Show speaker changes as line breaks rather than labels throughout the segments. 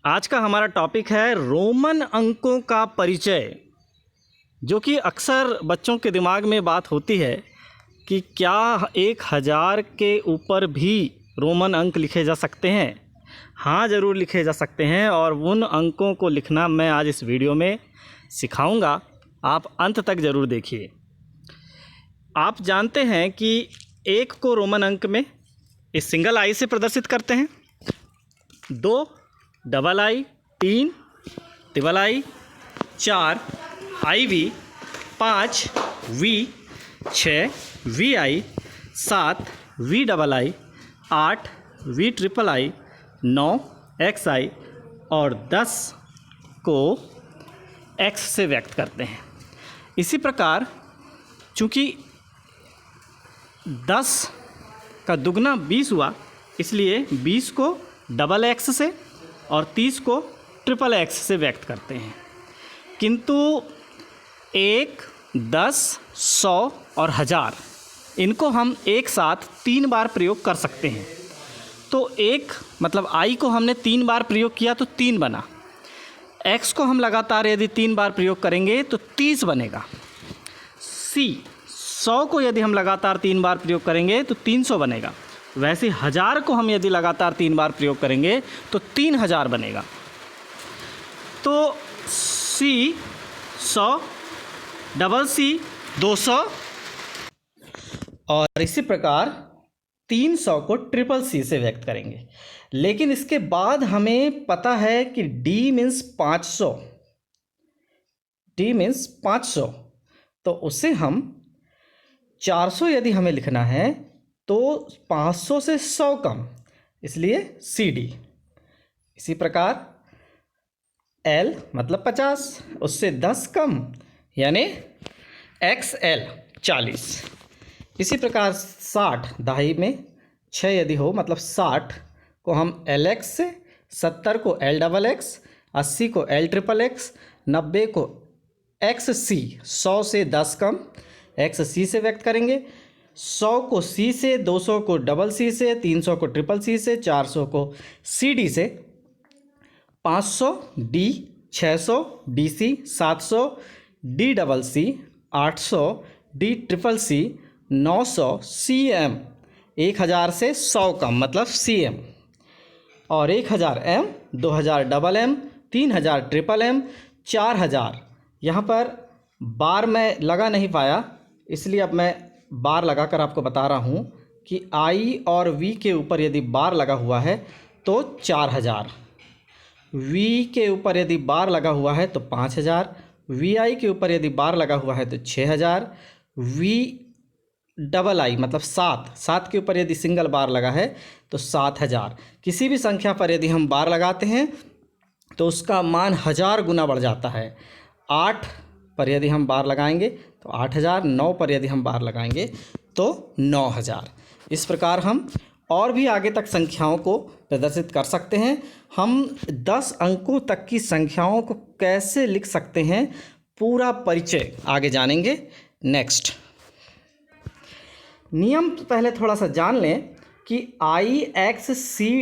आज का हमारा टॉपिक है रोमन अंकों का परिचय, जो कि अक्सर बच्चों के दिमाग में बात होती है कि क्या 1000 के ऊपर भी रोमन अंक लिखे जा सकते हैं। हाँ, ज़रूर लिखे जा सकते हैं और उन अंकों को लिखना मैं आज इस वीडियो में सिखाऊंगा। आप अंत तक ज़रूर देखिए। आप जानते हैं कि 1 को रोमन अंक में इस सिंगल आई से प्रदर्शित करते हैं, 2 double I, 3 triple I, 4 I V, 5 V, 6 V I, 7 V double I, 8 V triple I, 9 X I और 10 को एक्स से व्यक्त करते हैं। इसी प्रकार चूँकि 10 का दुगना 20 हुआ, इसलिए 20 को डबल एक्स से और 30 को ट्रिपल एक्स से व्यक्त करते हैं। किंतु 1, 10, 100 और 1000 इनको हम एक साथ 3 बार प्रयोग कर सकते हैं। तो 1 मतलब आई को हमने 3 बार प्रयोग किया तो 3 बना। एक्स को हम लगातार यदि 3 बार प्रयोग करेंगे तो 30 बनेगा। 100 को यदि हम लगातार 3 बार प्रयोग करेंगे तो 300 बनेगा। वैसे 1000 को हम यदि लगातार 3 बार प्रयोग करेंगे तो 3000 बनेगा। तो सी 100, डबल सी 200 और इसी प्रकार 300 को ट्रिपल सी से व्यक्त करेंगे। लेकिन इसके बाद हमें पता है कि डी मीन्स 500, डी मीन्स 500, तो उसे हम 400 यदि हमें लिखना है तो 500 से 100 कम, इसलिए सी डी। इसी प्रकार एल मतलब 50, उससे 10 कम यानी एक्स एल 40। इसी प्रकार 60 दहाई में 6 यदि हो मतलब 60 को हम एल एक्स से, 70 को एल डबल एक्स, 80 को एल ट्रिपल एक्स, 90 को एक्स सी, 100 से 10 कम एक्स सी से व्यक्त करेंगे। 100 को सी से, 200 को डबल सी से, 300 को ट्रिपल सी से, 400 को सी डी से, 500 D, 600 D C, 700 D double C, 800 D triple C, 900 C M, 1000 से 100 कम मतलब सी एम, और 1000 M, 2000 double M, 3000 triple M, 4000। यहाँ पर बार मैं लगा नहीं पाया, इसलिए अब मैं बार लगाकर आपको बता रहा हूँ कि आई और वी के ऊपर यदि बार लगा हुआ है तो 4000, वी के ऊपर यदि बार लगा हुआ है तो 5000, वी आई के ऊपर यदि बार लगा हुआ है तो 6000, वी डबल आई मतलब 7 के ऊपर यदि सिंगल बार लगा है तो 7000। किसी भी संख्या पर यदि हम बार लगाते हैं तो उसका मान 1000 गुना बढ़ जाता है। 8 पर यदि हम बार लगाएंगे तो 8000, 9 पर यदि हम बार लगाएंगे तो 9000। इस प्रकार हम और भी आगे तक संख्याओं को प्रदर्शित कर सकते हैं। हम 10 अंकों तक की संख्याओं को कैसे लिख सकते हैं, पूरा परिचय आगे जानेंगे। नेक्स्ट नियम तो पहले थोड़ा सा जान लें कि आई एक्स सी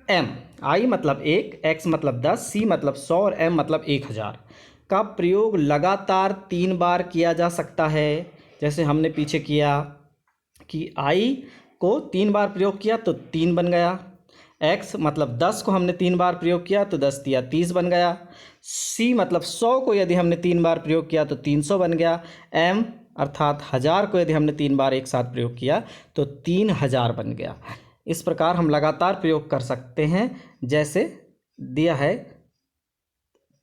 एम, आई मतलब 1, एक्स मतलब 10, सी मतलब 100 और एम मतलब 1000 का प्रयोग लगातार 3 बार किया जा सकता है। जैसे हमने पीछे किया कि आई को 3 बार प्रयोग किया तो 3 बन गया। एक्स मतलब 10 को हमने 3 बार प्रयोग किया तो 10 तिया 30 बन गया। सी मतलब 100 को यदि हमने 3 बार प्रयोग किया तो 300 बन गया। एम अर्थात 1000 को यदि हमने 3 बार एक साथ प्रयोग किया तो 3000 बन गया। इस प्रकार हम लगातार प्रयोग कर सकते हैं। जैसे दिया है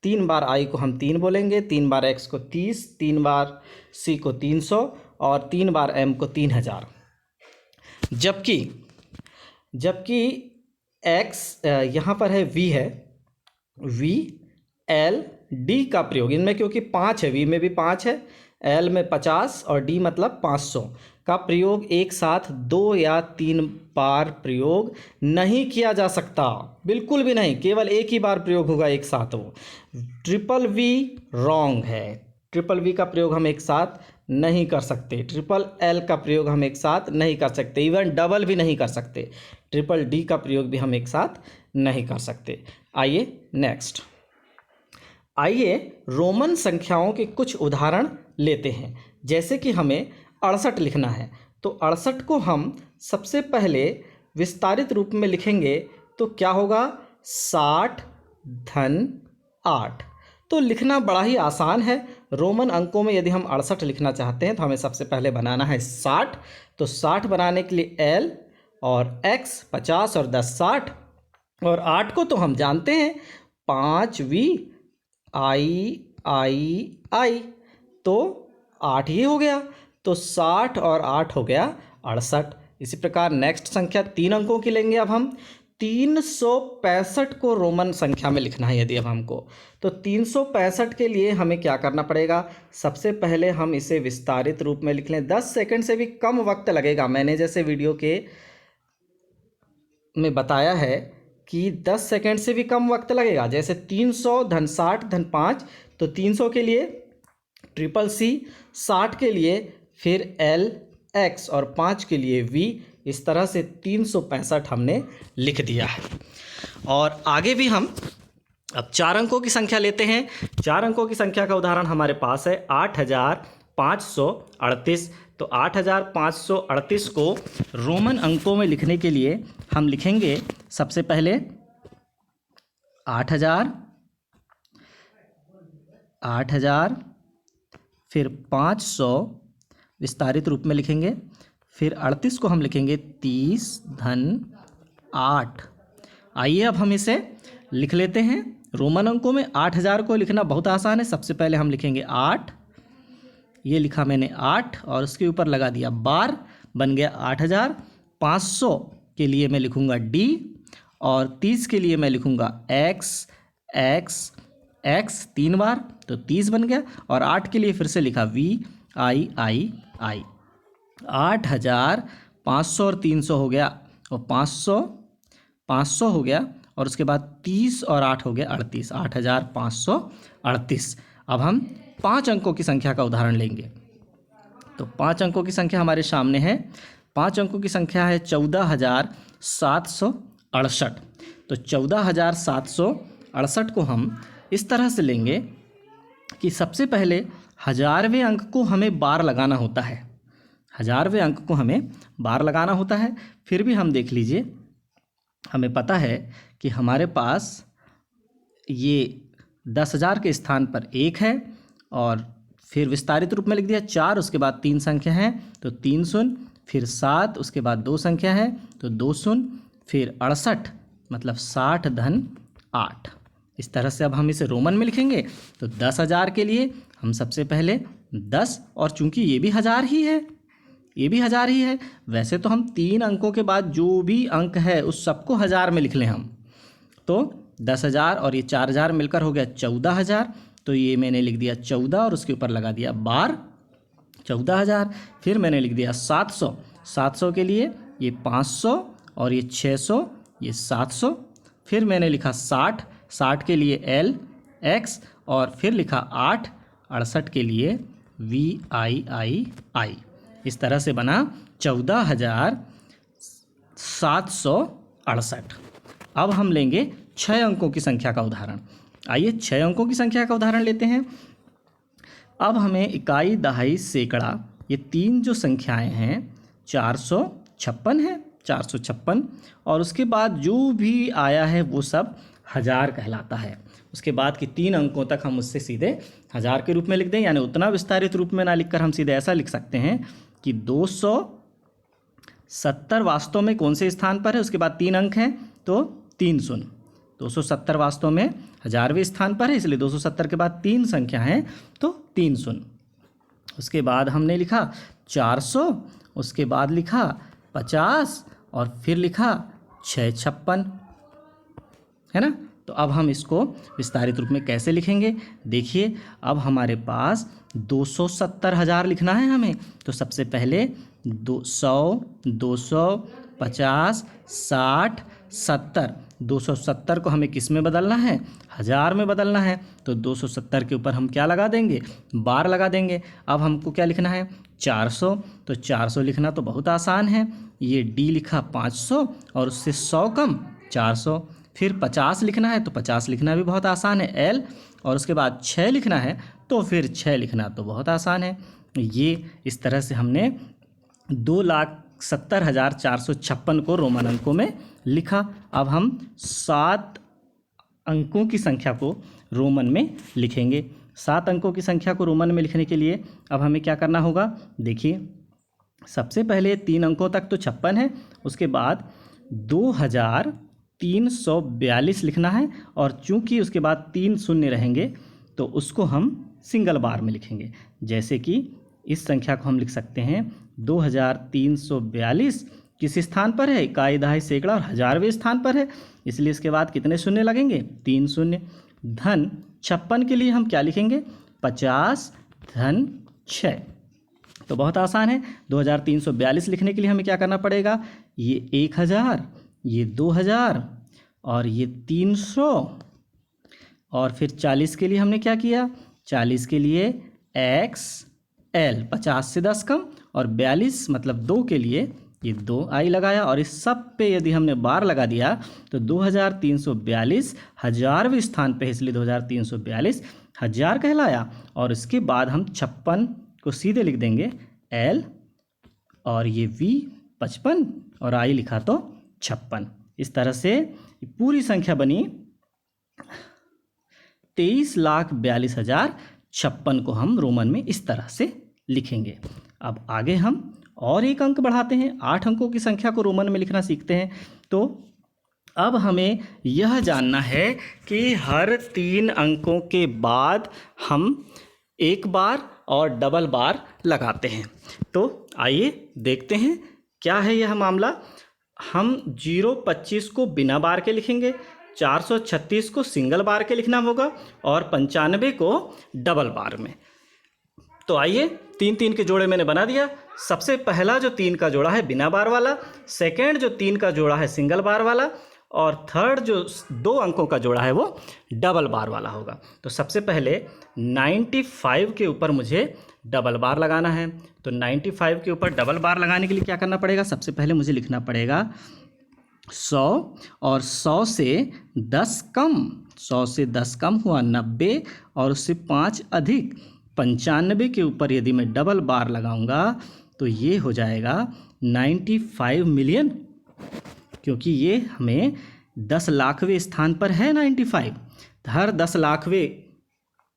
3 बार आई को हम 3 बोलेंगे, 3 बार एक्स को 30, 3 बार सी को 300 और 3 बार एम को 3000। जबकि एक्स यहाँ पर है वी है, वी एल डी का प्रयोग इनमें क्योंकि 5 है, वी में भी 5 है, एल में 50 और डी मतलब 500 का प्रयोग एक साथ 2 या 3 बार प्रयोग नहीं किया जा सकता, बिल्कुल भी नहीं। केवल एक ही बार प्रयोग होगा एक साथ। वो ट्रिपल वी रॉन्ग है, ट्रिपल वी का प्रयोग हम एक साथ नहीं कर सकते, ट्रिपल एल का प्रयोग हम एक साथ नहीं कर सकते, इवन डबल भी नहीं कर सकते, ट्रिपल डी का प्रयोग भी हम एक साथ नहीं कर सकते। आइए नेक्स्ट, आइए रोमन संख्याओं के कुछ उदाहरण लेते हैं। जैसे कि हमें 68 लिखना है, तो 68 को हम सबसे पहले विस्तारित रूप में लिखेंगे तो क्या होगा, 60 धन 8। तो लिखना बड़ा ही आसान है। रोमन अंकों में यदि हम 68 लिखना चाहते हैं तो हमें सबसे पहले बनाना है 60। तो 60 बनाने के लिए L और X 50 और 10 60, और 8 को तो हम जानते हैं 5V I, तो 8 ये हो गया। तो 60 और 8 हो गया 68। इसी प्रकार नेक्स्ट संख्या 3 अंकों की लेंगे। अब हम 365 को रोमन संख्या में लिखना है यदि अब हमको, तो 365 के लिए हमें क्या करना पड़ेगा, सबसे पहले हम इसे विस्तारित रूप में लिख लें। 10 सेकंड से भी कम वक्त लगेगा। मैंने जैसे वीडियो के में बताया है कि 10 सेकंड से भी कम वक्त लगेगा। जैसे 300 धन 60 धन 5, तो 300 के लिए CCC, 60 के लिए फिर L X और 5 के लिए V। इस तरह से 365 हमने लिख दिया है। और आगे भी हम अब 4 अंकों की संख्या लेते हैं। 4 अंकों की संख्या का उदाहरण हमारे पास है 8538। तो 8538 को रोमन अंकों में लिखने के लिए हम लिखेंगे सबसे पहले 8000 फिर 500 विस्तारित रूप में लिखेंगे, फिर 38 को हम लिखेंगे 30 धन 8। आइए अब हम इसे लिख लेते हैं। रोमन अंकों में 8000 को लिखना बहुत आसान है। सबसे पहले हम लिखेंगे 8, ये लिखा मैंने 8 और उसके ऊपर लगा दिया बार, बन गया 8000। 500 के लिए मैं लिखूंगा D और 30 के लिए मैं लिखूंगा X 3 बार, तो 30 बन गया। और 8 के लिए फिर से लिखा V I 8500 और 300 हो गया, और 500 हो गया, और उसके बाद 30 और 8 हो गया 38, 8538। अब हम 5 अंकों की संख्या का उदाहरण लेंगे। तो 5 अंकों की संख्या हमारे सामने है। 5 अंकों की संख्या है 14768। तो 14768 को हम इस तरह से लेंगे कि सबसे पहले 1000वें अंक को हमें बार लगाना होता है। 1000वें अंक को हमें बार लगाना होता है। फिर भी हम देख लीजिए, हमें पता है कि हमारे पास ये 10,000 के स्थान पर 1 है, और फिर विस्तारित रूप में लिख दिया 4, उसके बाद 3 संख्या है तो 3 शून्य, फिर 7, उसके बाद 2 संख्या है तो 2 शून्य, फिर 68 मतलब 60 धन 8। इस तरह से अब हम इसे रोमन में लिखेंगे। तो 10,000 के लिए हम सबसे पहले 10, और चूंकि ये भी 1000 ही है, ये भी 1000 ही है, वैसे तो हम 3 अंकों के बाद जो भी अंक है उस सबको 1000 में लिख लें हम। तो 10,000 और ये 4000 मिलकर हो गया 14,000। तो ये मैंने लिख दिया 14 और उसके ऊपर लगा दिया बार 14,000। फिर मैंने लिख दिया 700 के लिए ये 500 और ये 600, ये 700। फिर मैंने लिखा 60 के लिए L X, और फिर लिखा 68 के लिए V I। इस तरह से बना 14,768। अब हम लेंगे 6 अंकों की संख्या का उदाहरण। आइए 6 अंकों की संख्या का उदाहरण लेते हैं। अब हमें इकाई, दहाई, सैकड़ा, ये 3 जो संख्याएं हैं 456 है, 456, और उसके बाद जो भी आया है वो सब 1000 कहलाता है। उसके बाद की 3 अंकों तक हम उससे सीधे 1000 के रूप में लिख दें, यानी उतना विस्तारित रूप में ना लिखकर हम सीधे ऐसा लिख सकते हैं कि 270 वास्तव में कौन से स्थान पर है, उसके बाद 3 अंक हैं तो 3 शून्य। 270 वास्तव में 1000वें स्थान पर है, इसलिए 270 के बाद 3 संख्या हैं तो 3 शून्य। उसके बाद हमने लिखा 400, उसके बाद लिखा 50 और फिर लिखा 656, है ना। तो अब हम इसको विस्तारित रूप में कैसे लिखेंगे, देखिए। अब हमारे पास 270,000 लिखना है हमें। तो सबसे पहले 200, 250, 60, 70। 270 को हमें किस में बदलना है, 1000 में बदलना है। तो 270 के ऊपर हम क्या लगा देंगे, बार लगा देंगे। अब हमको क्या लिखना है, 400। तो 400 लिखना तो बहुत आसान है। ये D लिखा 500 और उससे 100 कम 400, फिर 50 लिखना है तो 50 लिखना भी बहुत आसान है, एल, और उसके बाद 6 लिखना है तो फिर 6 लिखना तो बहुत आसान है। ये इस तरह से हमने 2,70,456 को रोमन अंकों में लिखा। अब हम 7 अंकों की संख्या को रोमन में लिखेंगे। 7 अंकों की संख्या को रोमन में लिखने के लिए अब हमें क्या करना होगा, देखिए सबसे पहले 3 अंकों तक तो 56 है, उसके बाद 2342 लिखना है, और चूंकि उसके बाद 3 शून्य रहेंगे तो उसको हम सिंगल बार में लिखेंगे। जैसे कि इस संख्या को हम लिख सकते हैं 2342 किस स्थान पर है, इकाई, दहाई, सैकड़ा और हजारवें स्थान पर है, इसलिए इसके बाद कितने शून्य लगेंगे, 3 शून्य। धन 56 के लिए हम क्या लिखेंगे, 50 धन 6। तो बहुत आसान है। 2342 लिखने के लिए हमें क्या करना पड़ेगा, ये 1000, ये 2000 और ये 300, और फिर 40 के लिए हमने क्या किया, 40 के लिए XL 50 से 10 कम, और 42 मतलब 2 के लिए ये 2 आई लगाया, और इस सब पे यदि हमने बार लगा दिया तो 2342 हजारवें स्थान पे है, इसलिए 2342 हजार कहलाया। और इसके बाद हम 56 को सीधे लिख देंगे L, और ये V 55 और I लिखा तो 56। इस तरह से पूरी संख्या बनी 23,42,056 को हम रोमन में इस तरह से लिखेंगे। अब आगे हम और एक अंक बढ़ाते हैं, 8 अंकों की संख्या को रोमन में लिखना सीखते हैं। तो अब हमें यह जानना है कि हर 3 अंकों के बाद हम एक बार और डबल बार लगाते हैं। तो आइए देखते हैं क्या है यह मामला। हम 025 को बिना बार के लिखेंगे, 436 को सिंगल बार के लिखना होगा, और 95 को डबल बार में। तो आइए 3-3 के जोड़े मैंने बना दिया। सबसे पहला जो 3 का जोड़ा है बिना बार वाला, सेकेंड जो 3 का जोड़ा है सिंगल बार वाला, और थर्ड जो 2 अंकों का जोड़ा है वो डबल बार वाला होगा। तो सबसे पहले 95 के ऊपर मुझे डबल बार लगाना है। तो 95 के ऊपर डबल बार लगाने के लिए क्या करना पड़ेगा, सबसे पहले मुझे लिखना पड़ेगा 100, और 100 से 10 कम, 100 से 10 कम हुआ 90, और उससे 5 अधिक 95 के ऊपर यदि मैं डबल बार लगाऊंगा तो ये हो जाएगा 95 मिलियन, क्योंकि ये हमें 10 लाखवें स्थान पर है 95। हर 10 लाखवें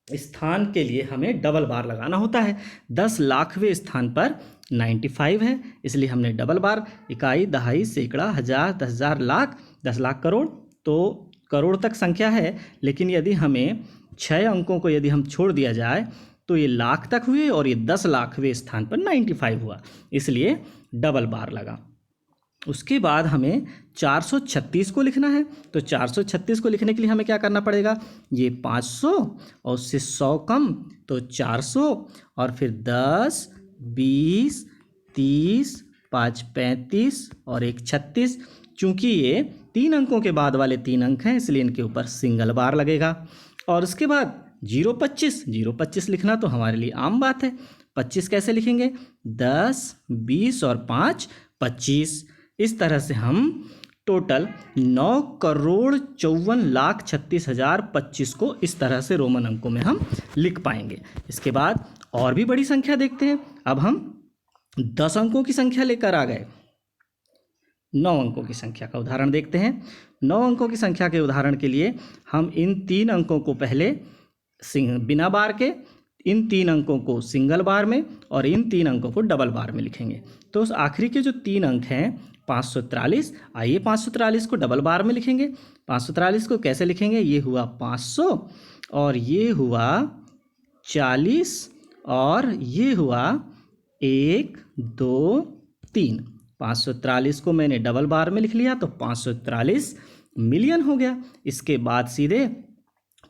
स्थान के लिए हमें डबल बार लगाना होता है। 10 लाखवें स्थान पर 95 है, इसलिए हमने डबल बार, इकाई, दहाई, सैकड़ा, हजार, 10,000, लाख, 10 लाख, करोड़, तो करोड़ तक संख्या है। लेकिन यदि हमें 6 अंकों को यदि हम छोड़ दिया जाए तो ये लाख तक हुए, और ये 10 लाखवें स्थान पर 95 हुआ, इसलिए डबल बार लगा। उसके बाद हमें 436 को लिखना है। तो 436 को लिखने के लिए हमें क्या करना पड़ेगा, ये 500 और उससे 100 कम तो 400, और फिर 10, 20, 30, 5 35 और 1 36। चूँकि ये 3 अंकों के बाद वाले 3 अंक हैं, इसलिए इनके ऊपर सिंगल बार लगेगा। और उसके बाद 025 लिखना तो हमारे लिए आम बात है। 25 कैसे लिखेंगे, 10, 20 और 5 25। इस तरह से हम टोटल 9,54,36,025 को इस तरह से रोमन अंकों में हम लिख पाएंगे। इसके बाद और भी बड़ी संख्या देखते हैं। अब हम 10 अंकों की संख्या लेकर आ गए। 9 अंकों की संख्या का उदाहरण देखते हैं। 9 अंकों की संख्या के उदाहरण के लिए हम इन 3 अंकों को पहले बिना बार के, इन 3 अंकों को सिंगल बार में, और इन 3 अंकों को डबल बार में लिखेंगे। तो उस आखिरी के जो 3 अंक हैं 543, आइए 543 को डबल बार में लिखेंगे। 543 को कैसे लिखेंगे, ये हुआ 500, और ये हुआ 40, और ये हुआ 1 2 3। 543 को मैंने डबल बार में लिख लिया तो 543 मिलियन हो गया। इसके बाद सीधे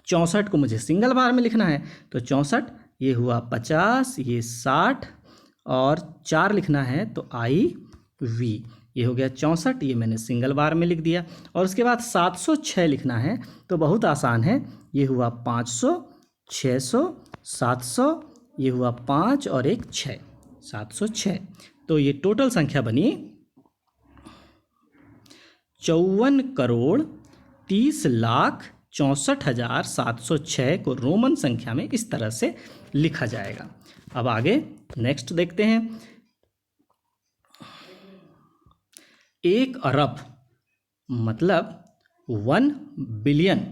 64 को मुझे सिंगल बार में लिखना है। तो 64, ये हुआ 50, ये 60, और 4 लिखना है तो IV, ये हो गया 64, ये मैंने सिंगल बार में लिख दिया। और उसके बाद 706 लिखना है तो बहुत आसान है, ये हुआ 500, 600, 700, ये हुआ 5 और 1 6, 706। तो ये टोटल संख्या बनी 54,59,00,000 30,64,706 को रोमन संख्या में इस तरह से लिखा जाएगा। अब आगे नेक्स्ट देखते हैं। 1 अरब मतलब 1 बिलियन।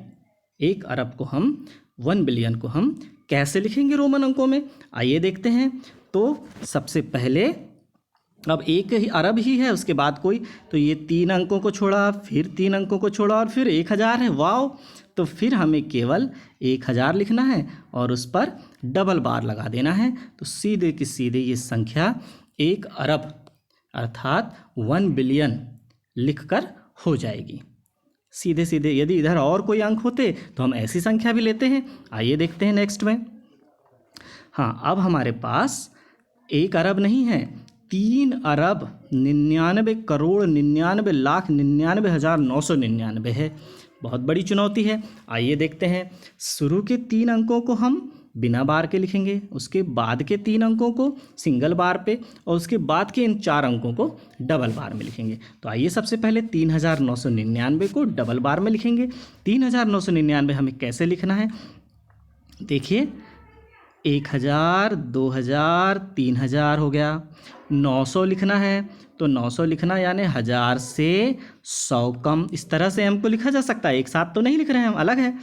1 अरब को हम 1 बिलियन को हम कैसे लिखेंगे रोमन अंकों में, आइए देखते हैं। तो सबसे पहले अब 1 ही अरब ही है, उसके बाद कोई, तो ये 3 अंकों को छोड़ा, फिर 3 अंकों को छोड़ा और फिर 1000 है। वाओ! तो फिर हमें केवल 1000 लिखना है और उस पर डबल बार लगा देना है। तो सीधे की सीधे ये संख्या 1 अरब अर्थात 1 बिलियन लिखकर हो जाएगी। सीधे सीधे यदि इधर और कोई अंक होते तो हम ऐसी संख्या भी लेते हैं। आइए देखते हैं नेक्स्ट में। हाँ, अब हमारे पास 1 अरब नहीं है, 3 अरब 99,99,99,999 है। बहुत बड़ी चुनौती है। आइए देखते हैं। शुरू के 3 अंकों को हम बिना बार के लिखेंगे, उसके बाद के 3 अंकों को सिंगल बार पे और उसके बाद के इन 4 अंकों को डबल बार में लिखेंगे। तो आइए सबसे पहले 3,999 को डबल बार में लिखेंगे। 3,999 हमें कैसे लिखना है, देखिए 1000, 2000, 3000 हो गया। 900 लिखना है तो 900 लिखना यानी 1000 से 100 कम, इस तरह से हमको लिखा जा सकता है। एक साथ तो नहीं लिख रहे हैं हम, अलग है।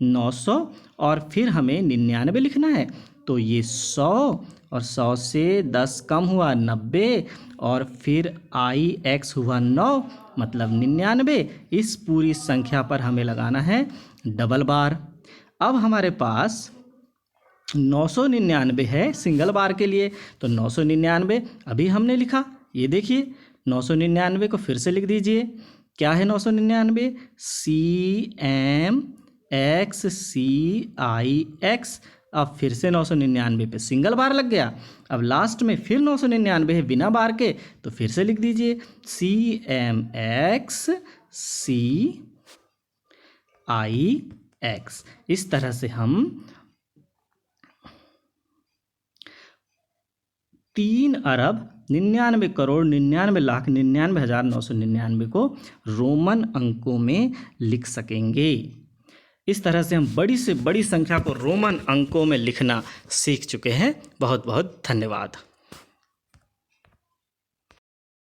900 और फिर हमें 99 लिखना है, तो ये 100 और 100 से 10 कम हुआ 90 और फिर IX हुआ 9 मतलब 99। इस पूरी संख्या पर हमें लगाना है डबल बार। अब हमारे पास 999 है सिंगल बार के लिए, तो 999 अभी हमने लिखा, ये देखिए 999 को फिर से लिख दीजिए। क्या है 999? CMXCIX। अब फिर से 999 पे सिंगल बार लग गया। अब लास्ट में फिर 999 है बिना बार के, तो फिर से लिख दीजिए CMXCIX। इस तरह से हम 3,99,99,99,999 को रोमन अंकों में लिख सकेंगे। इस तरह से हम बड़ी से बड़ी संख्या को रोमन अंकों में लिखना सीख चुके हैं। बहुत बहुत धन्यवाद।